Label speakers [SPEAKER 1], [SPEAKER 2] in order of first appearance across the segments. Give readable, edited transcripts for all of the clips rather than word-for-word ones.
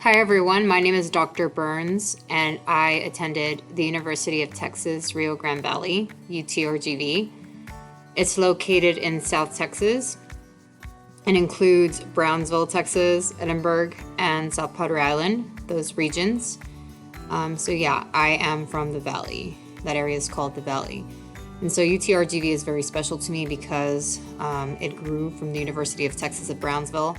[SPEAKER 1] Hi everyone, my name is Dr. Burns and I attended the University of Texas Rio Grande Valley, UTRGV. It's located in South Texas and includes Brownsville, Texas, Edinburgh, and South Padre Island, those regions. I am from the Valley. That area is called the Valley. And so UTRGV is very special to me because it grew from the University of Texas at Brownsville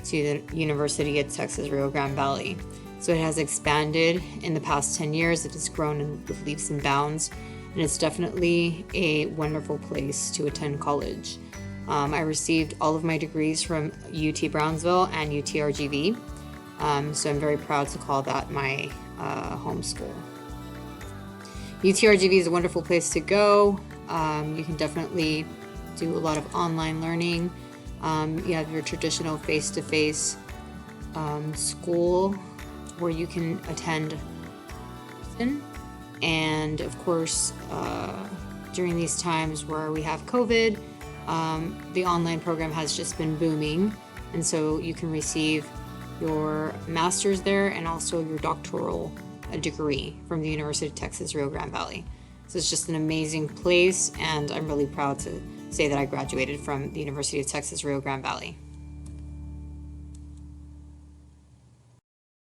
[SPEAKER 1] to the University of Texas Rio Grande Valley. So it has expanded in the past 10 years. It has grown with leaps and bounds, and it's definitely a wonderful place to attend college. I received all of my degrees from UT Brownsville and UTRGV, so I'm very proud to call that my home school. UTRGV is a wonderful place to go. You can definitely do a lot of online learning. You have your traditional face-to-face school where you can attend, and of course during these times where we have COVID, the online program has just been booming, and so you can receive your master's there and also your doctoral degree from the University of Texas Rio Grande Valley. So it's just an amazing place, and I'm really proud to say that I graduated from the University of Texas Rio Grande Valley.